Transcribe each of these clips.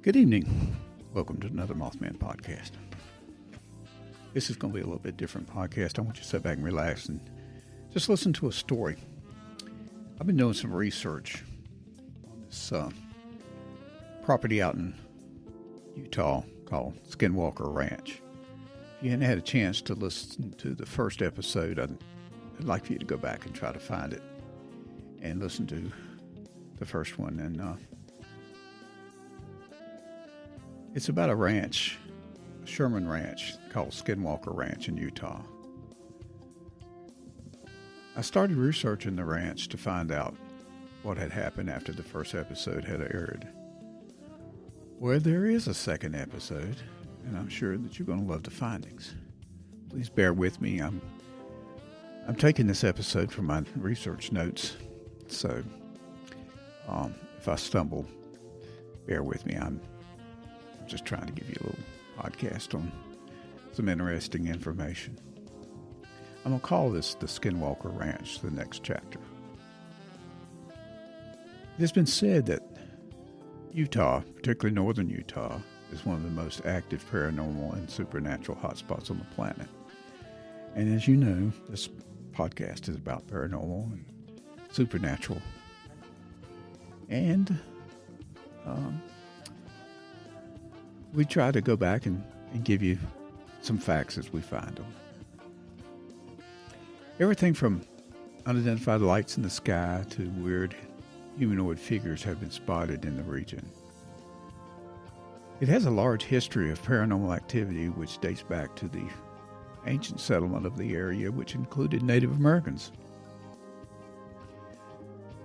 Good evening. Welcome to another Mothman podcast. This is going to be a little bit different podcast. I want you to sit back and relax and just listen to a story. I've been doing some research on this property out in Utah called SkinWalker Ranch. If you hadn't had a chance to listen to the first episode, I'd like for you to go back and try to find it and listen to the first one. And it's about a ranch, a Sherman Ranch called SkinWalker Ranch in Utah. I started researching the ranch to find out what had happened after the first episode had aired. Well, there is a second episode, and I'm sure that you're going to love the findings. Please bear with me. I'm taking this episode from my research notes, so if I stumble, bear with me. I'm just trying to give you a little podcast on some interesting information. I'm going to call this the SkinWalker Ranch, the next chapter. It has been said that Utah, particularly northern Utah, is one of the most active paranormal and supernatural hotspots on the planet. And as you know, this podcast is about paranormal and supernatural. And we try to go back and give you some facts as we find them. Everything from unidentified lights in the sky to weird humanoid figures have been spotted in the region. It has a large history of paranormal activity which dates back to the ancient settlement of the area, which included Native Americans.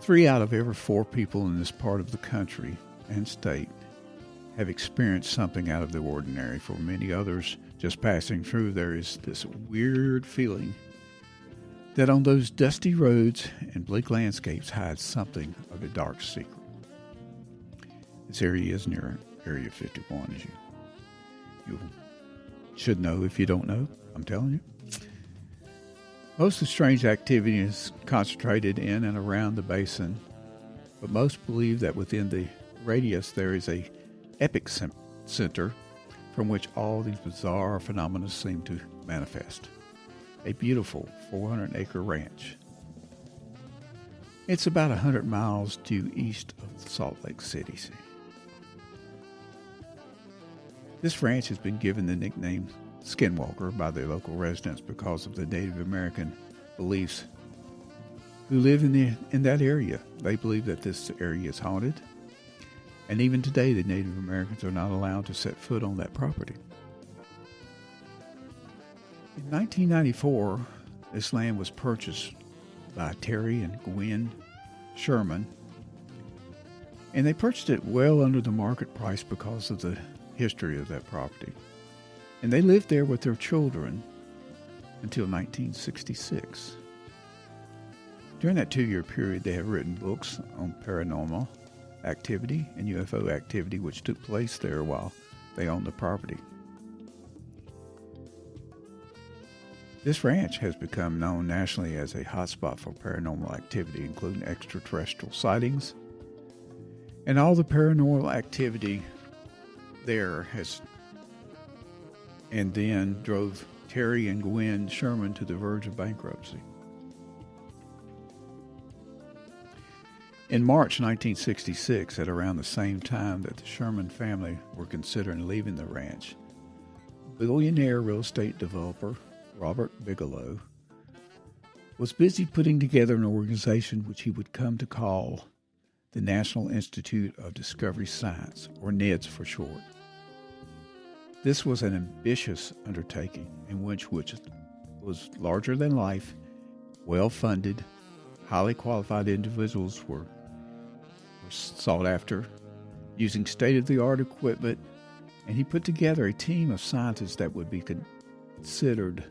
3 out of every 4 people in this part of the country and state have experienced something out of the ordinary. For many others, just passing through, there is this weird feeling that on those dusty roads and bleak landscapes hides something of a dark secret. This area is near Area 51, as you should know if you don't know. I'm telling you. Most of the strange activity is concentrated in and around the basin, but most believe that within the radius there is a epic center from which all these bizarre phenomena seem to manifest. A beautiful 400-acre ranch. It's about 100 miles due east of Salt Lake City. This ranch has been given the nickname Skinwalker by the local residents because of the Native American beliefs who live in that area. They believe that this area is haunted. And even today, the Native Americans are not allowed to set foot on that property. In 1994, this land was purchased by Terry and Gwen Sherman, and they purchased it well under the market price because of the history of that property. And they lived there with their children until 1966. During that 2-year period, they have written books on paranormal activity and UFO activity which took place there while they owned the property. This ranch has become known nationally as a hotspot for paranormal activity, including extraterrestrial sightings. And all the paranormal activity there and then drove Terry and Gwen Sherman to the verge of bankruptcy. In March 1966, at around the same time that the Sherman family were considering leaving the ranch, billionaire real estate developer Robert Bigelow was busy putting together an organization which he would come to call the National Institute of Discovery Science, or NIDS for short. This was an ambitious undertaking in which was larger than life, well-funded, highly qualified individuals were sought after, using state-of-the-art equipment, and he put together a team of scientists that would be considered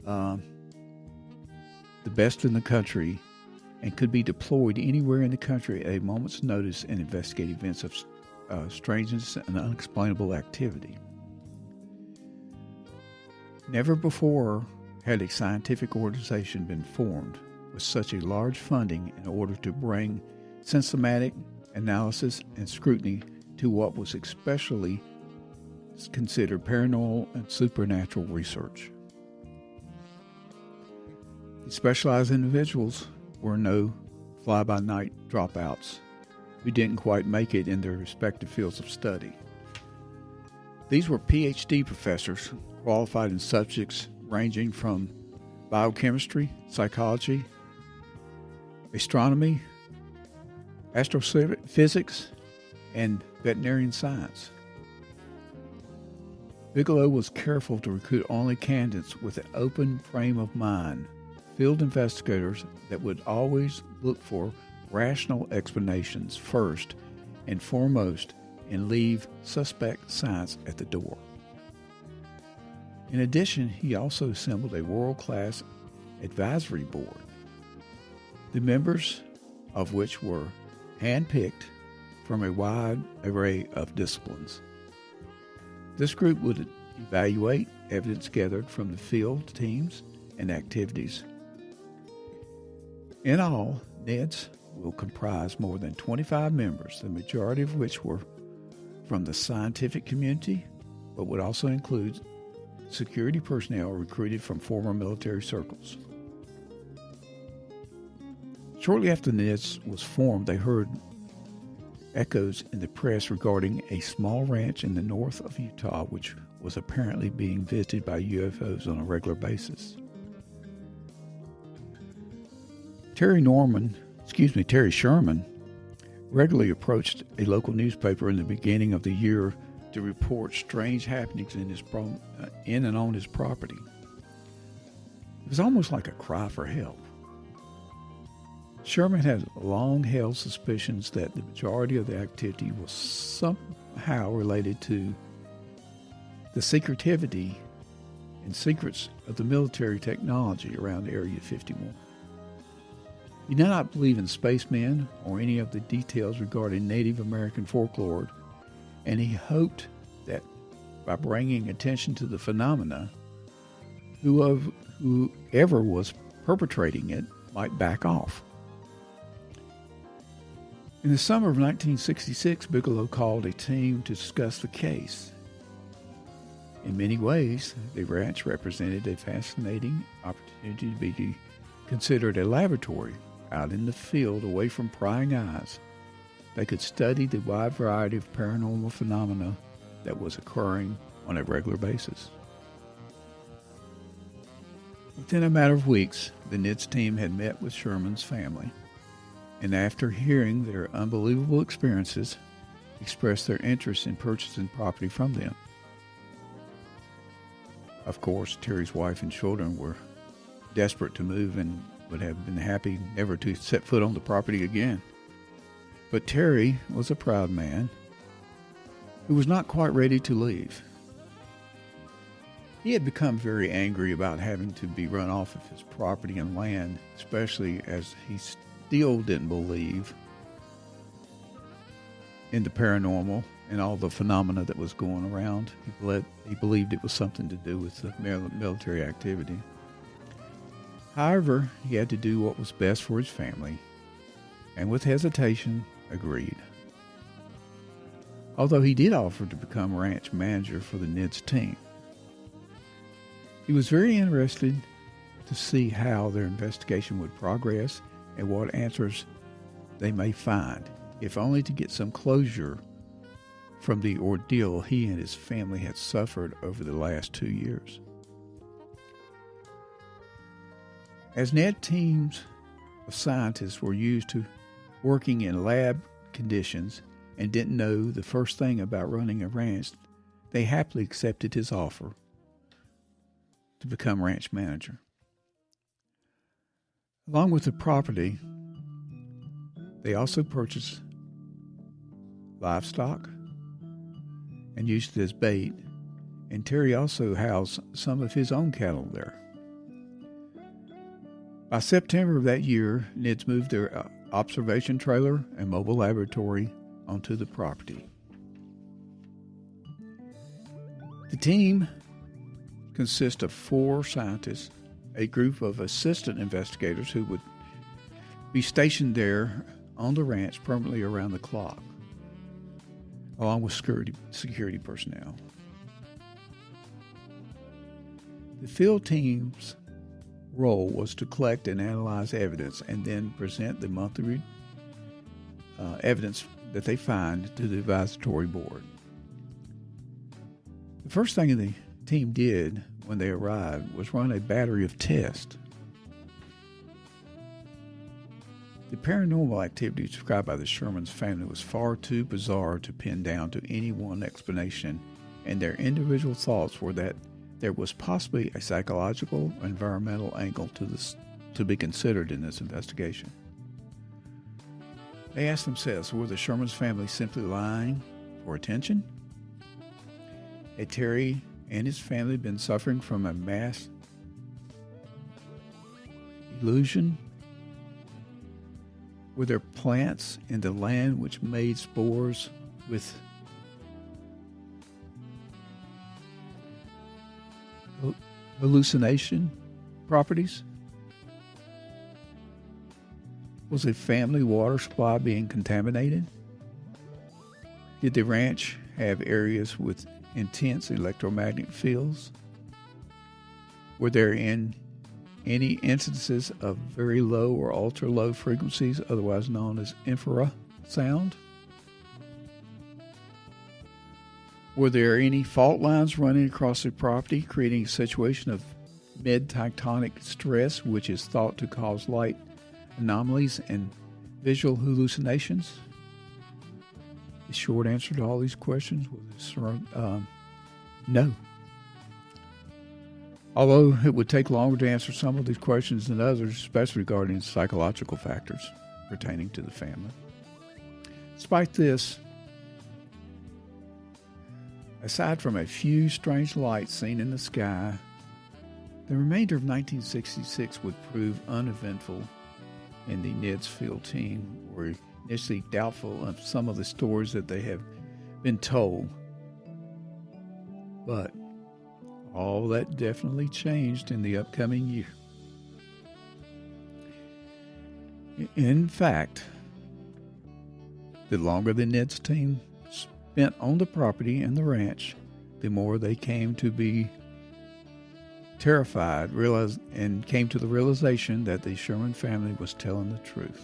the best in the country and could be deployed anywhere in the country at a moment's notice and investigate events of strangeness and unexplainable activity. Never before had a scientific organization been formed with such a large funding in order to bring systematic analysis and scrutiny to to what was especially considered paranormal and supernatural research. These specialized individuals were no fly-by-night dropouts who didn't quite make it in their respective fields of study. These were PhD professors qualified in subjects ranging from biochemistry, psychology, astronomy, astrophysics, and veterinary science. Bigelow was careful to recruit only candidates with an open frame of mind, field investigators that would always look for rational explanations first and foremost and leave suspect science at the door. In addition, he also assembled a world-class advisory board, the members of which were handpicked from a wide array of disciplines. This group would evaluate evidence gathered from the field teams and activities. In all, NEDS will comprise more than 25 members, the majority of which were from the scientific community, but would also include security personnel recruited from former military circles. Shortly after NEDS was formed, they heard echoes in the press regarding a small ranch in the north of Utah, which was apparently being visited by UFOs on a regular basis. Terry Sherman regularly approached a local newspaper in the beginning of the year to report strange happenings in and on his property. It was almost like a cry for help. Sherman had long held suspicions that the majority of the activity was somehow related to the secretivity and secrets of the military technology around Area 51. He did not believe in spacemen or any of the details regarding Native American folklore, and he hoped that by bringing attention to the phenomena, whoever was perpetrating it might back off. In the summer of 1966, Bigelow called a team to discuss the case. In many ways, the ranch represented a fascinating opportunity to be considered a laboratory out in the field away from prying eyes. They could study the wide variety of paranormal phenomena that was occurring on a regular basis. Within a matter of weeks, the NIDS team had met with Sherman's family, and after hearing their unbelievable experiences, expressed their interest in purchasing property from them. Of course, Terry's wife and children were desperate to move and would have been happy never to set foot on the property again. But Terry was a proud man who was not quite ready to leave. He had become very angry about having to be run off of his property and land, especially as he still didn't believe in the paranormal and all the phenomena that was going around. He believed it was something to do with the military activity. However, he had to do what was best for his family, and with hesitation, agreed. Although he did offer to become ranch manager for the NIDS team. He was very interested to see how their investigation would progress and what answers they may find, if only to get some closure from the ordeal he and his family had suffered over the last 2 years. As NED teams of scientists were used to working in lab conditions and didn't know the first thing about running a ranch, they happily accepted his offer to become ranch manager. Along with the property, they also purchased livestock and used it as bait, and Terry also housed some of his own cattle there. By September of that year, NIDS moved their observation trailer and mobile laboratory onto the property. The team consists of 4 scientists, a group of assistant investigators who would be stationed there on the ranch permanently around the clock. along with security personnel. The field team's role was to collect and analyze evidence and then present the monthly evidence that they find to the advisory board. The first thing the team did when they arrived was run a battery of tests. The paranormal activity described by the Sherman's family was far too bizarre to pin down to any one explanation, and their individual thoughts were that there was possibly a psychological or environmental angle to be considered in this investigation. They asked themselves, were the Sherman's family simply lying for attention? Had Terry and his family been suffering from a mass illusion? Were there plants in the land which made spores with hallucination properties? Was a family water supply being contaminated? Did the ranch have areas with intense electromagnetic fields? Were there any instances of very low or ultra-low frequencies, otherwise known as infrasound? Were there any fault lines running across the property, creating a situation of mid-tectonic stress, which is thought to cause light anomalies and visual hallucinations? The short answer to all these questions was no. Although it would take longer to answer some of these questions than others, especially regarding psychological factors pertaining to the family. Despite this, aside from a few strange lights seen in the sky, the remainder of 1966 would prove uneventful, and the Ned's field team were initially doubtful of some of the stories that they have been told. But all that definitely changed in the upcoming year. In fact, the longer the Ned's team spent on the property and the ranch, the more they came to be terrified, and came to the realization that the Sherman family was telling the truth.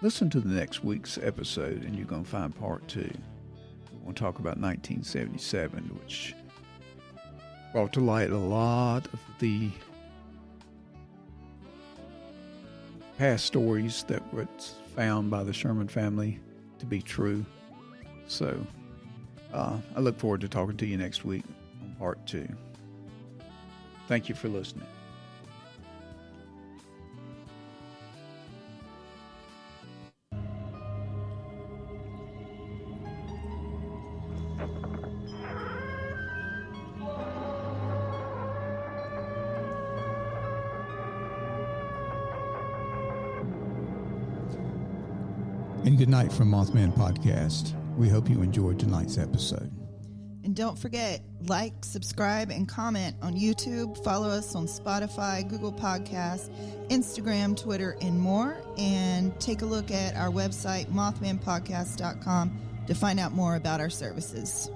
Listen to the next week's episode, and you're going to find part 2. We're going to talk about 1977, which brought to light a lot of the past stories that were found by the Sherman family to be true. So I look forward to talking to you next week on part 2. Thank you for listening. And good night from Mothman Podcast. We hope you enjoyed tonight's episode. And don't forget, like, subscribe, and comment on YouTube. Follow us on Spotify, Google Podcasts, Instagram, Twitter, and more. And take a look at our website, mothmanpodcast.com, to find out more about our services.